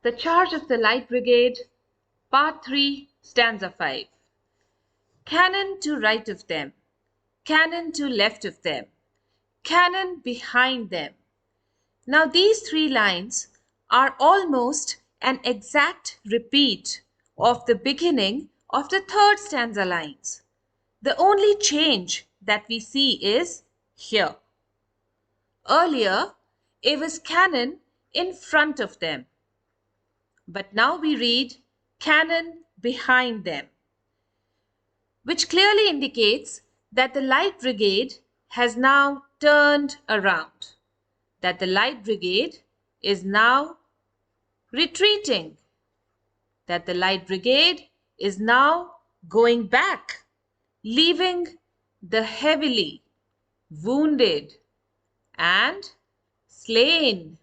The Charge of the Light Brigade, Part 3, Stanza 5. Cannon to right of them, cannon to left of them, cannon behind them. Now these three lines are almost an exact repeat of the beginning of the third stanza lines. The only change that we see is here. Earlier, it was cannon in front of them. But now we read cannon behind them, which clearly indicates that the Light Brigade has now turned around, that the Light Brigade is now retreating, that the Light Brigade is now going back, leaving the heavily wounded and slain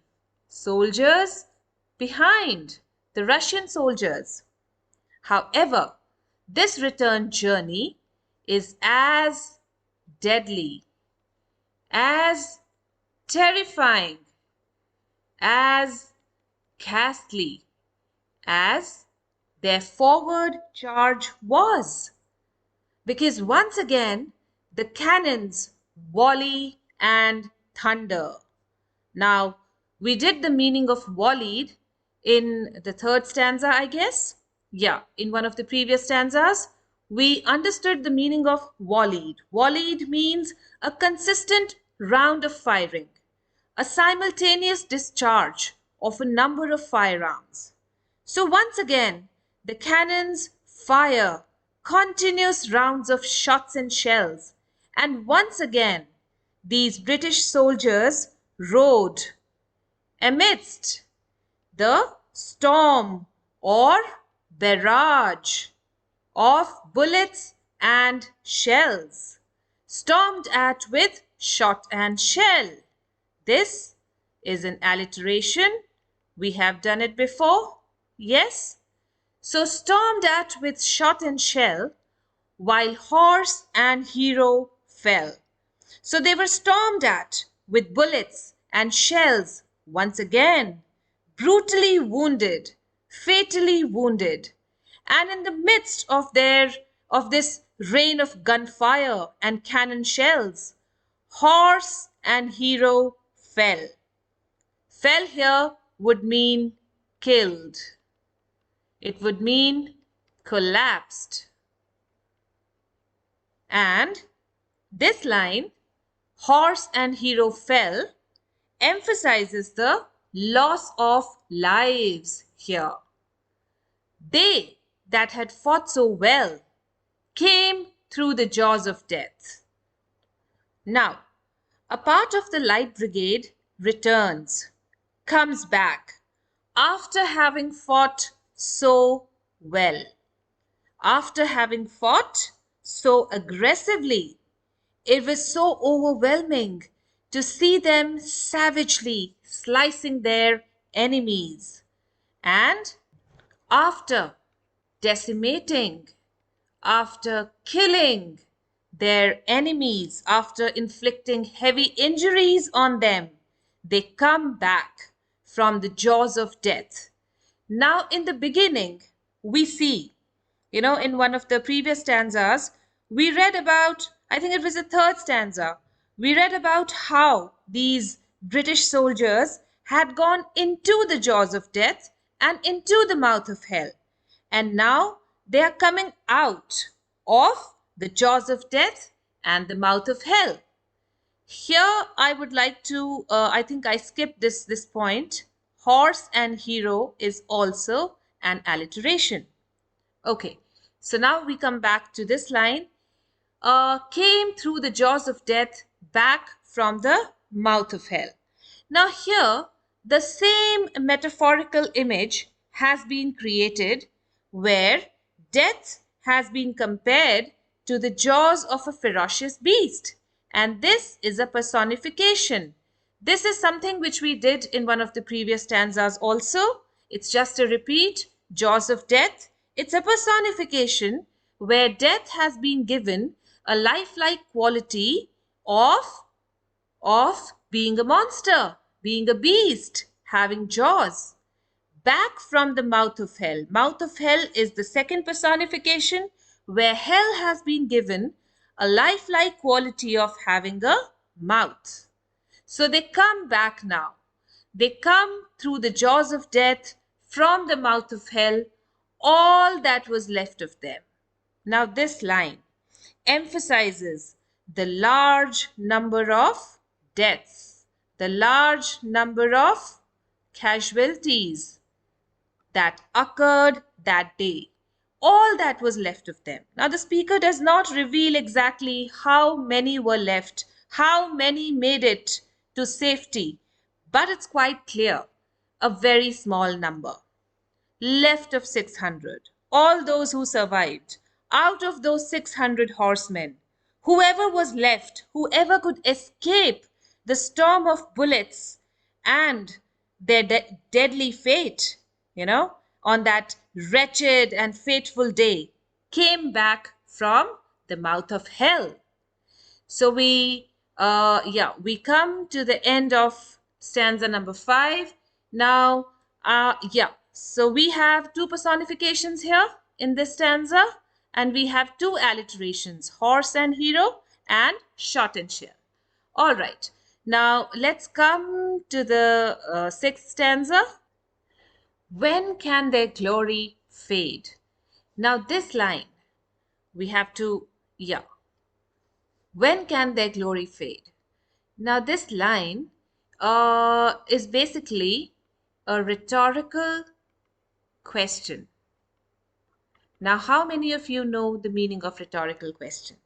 soldiers behind, the Russian soldiers. However, this return journey is as deadly, as terrifying, as ghastly as their forward charge was. Because once again, the cannons volley and thunder. Now, we did the meaning of volleyed in the third stanza, I guess. Yeah, in one of the previous stanzas, we understood the meaning of volleyed. Volleyed means a consistent round of firing, a simultaneous discharge of a number of firearms. So once again, the cannons fire continuous rounds of shots and shells, and once again, these British soldiers rode amidst the storm or barrage of bullets and shells, stormed at with shot and shell. This is an alliteration. We have done it before. Yes? So stormed at with shot and shell, while horse and hero fell. So they were stormed at with bullets and shells once again, brutally wounded, fatally wounded, and in the midst of this rain of gunfire and cannon shells, horse and hero fell. Fell here would mean killed. It would mean collapsed. And this line, horse and hero fell, emphasizes the loss of lives here. They that had fought so well came through the jaws of death. Now, a part of the Light Brigade returns, comes back after having fought so well, after having fought so aggressively. It was so overwhelming to see them savagely slicing their enemies. And after decimating, after killing their enemies, after inflicting heavy injuries on them, they come back from the jaws of death. Now, in the beginning, we see, in one of the previous stanzas, we read about, I think it was the third stanza, we read about how these British soldiers had gone into the jaws of death and into the mouth of hell. And now they are coming out of the jaws of death and the mouth of hell. Here I would like to, I think I skipped this point. Horse and hero is also an alliteration. Okay, so now we come back to this line. Came through the jaws of death, back from the mouth of hell. Now here, the same metaphorical image has been created where death has been compared to the jaws of a ferocious beast. And this is a personification. This is something which we did in one of the previous stanzas also. It's just a repeat. Jaws of death. It's a personification where death has been given a lifelike quality of being a monster, being a beast, having jaws. back from the mouth of hell. Mouth of hell is the second personification, where hell has been given a lifelike quality of having a mouth. So they come back now. They come through the jaws of death, from the mouth of hell, all that was left of them. Now, this line emphasizes the large number of deaths, the large number of casualties that occurred that day. All that was left of them. Now, the speaker does not reveal exactly how many were left, how many made it to safety, but it's quite clear, a very small number. Left of 600, all those who survived, out of those 600 horsemen, whoever was left, whoever could escape the storm of bullets and their deadly fate, on that wretched and fateful day, came back from the mouth of hell. So we come to the end of stanza number 5. Now, so we have two personifications here in this stanza, and we have two alliterations, horse and hero and shot and shell. All right. Now, let's come to the sixth stanza. When can their glory fade? Now, this line, we have to, when can their glory fade? Now, this line is basically a rhetorical question. Now, how many of you know the meaning of rhetorical question?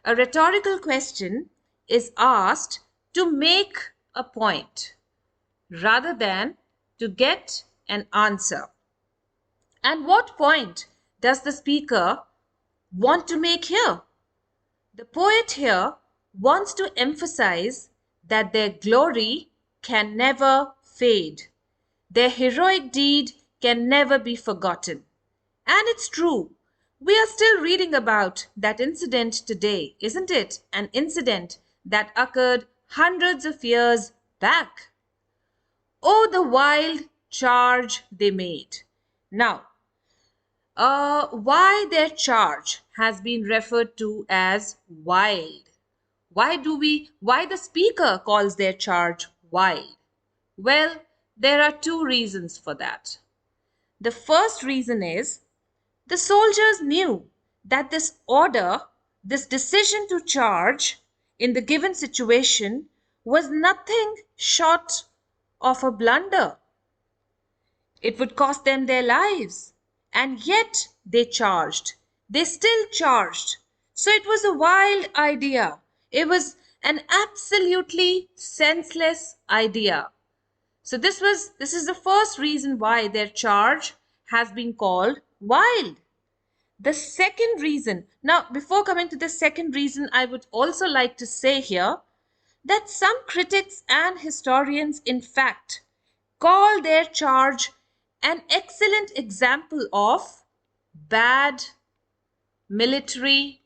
A rhetorical question is asked to make a point rather than to get an answer. And what point does the speaker want to make here? The poet here wants to emphasize that their glory can never fade. Their heroic deed can never be forgotten. And it's true. We are still reading about that incident today, isn't it? An incident that occurred hundreds of years back. Oh, the wild charge they made. Now, why their charge has been referred to as wild? Why the speaker calls their charge wild? Well, there are two reasons for that. The first reason is the soldiers knew that this order, this decision to charge in the given situation was nothing short of a blunder. It would cost them their lives. And yet they charged. They still charged. So it was a wild idea. It was an absolutely senseless idea. So this is the first reason why their charge has been called wild. The second reason, now before coming to the second reason, I would also like to say here that some critics and historians in fact call their charge an excellent example of bad military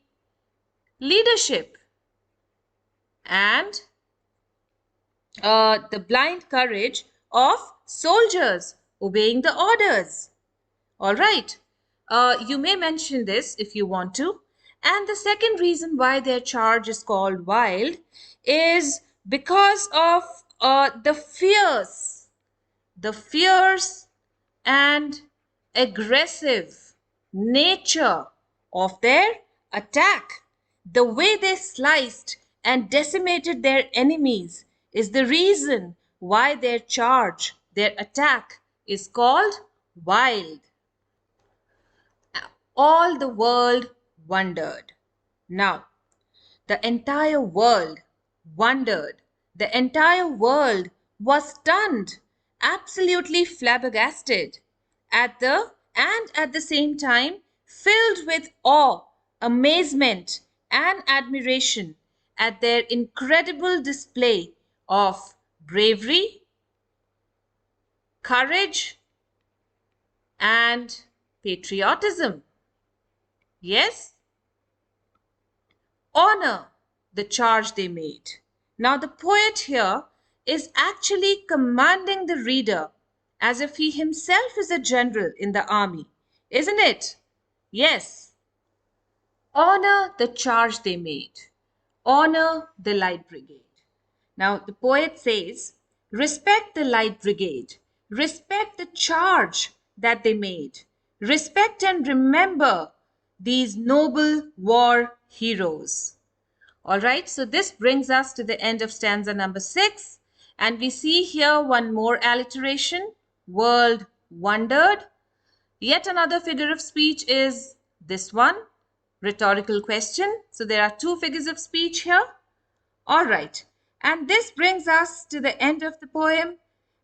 leadership and the blind courage of soldiers obeying the orders. All right. You may mention this if you want to. And the second reason why their charge is called wild is because of the fierce and aggressive nature of their attack. The way they sliced and decimated their enemies is the reason why their charge, their attack is called wild. All the world wondered. Now, the entire world wondered. The entire world was stunned, absolutely flabbergasted, at the same time filled with awe, amazement, and admiration at their incredible display of bravery, courage, and patriotism. Yes? Honor the charge they made. Now, the poet here is actually commanding the reader as if he himself is a general in the army, isn't it? Yes. Honor the charge they made. Honor the Light Brigade. Now, the poet says, respect the Light Brigade. Respect the charge that they made. Respect and remember these noble war heroes. All right, so this brings us to the end of stanza number 6. And we see here one more alliteration, world wondered. Yet another figure of speech is this one, rhetorical question. So there are two figures of speech here. All right, and this brings us to the end of the poem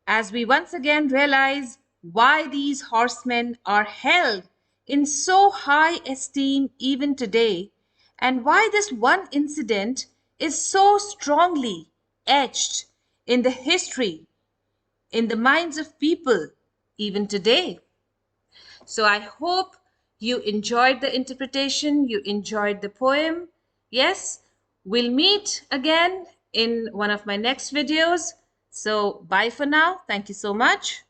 as we once again realize why these horsemen are held in so high esteem even today, and why this one incident is so strongly etched in the history, in the minds of people even today. So I hope you enjoyed the interpretation, you enjoyed the poem. Yes, we'll meet again in one of my next videos. So bye for now. Thank you so much.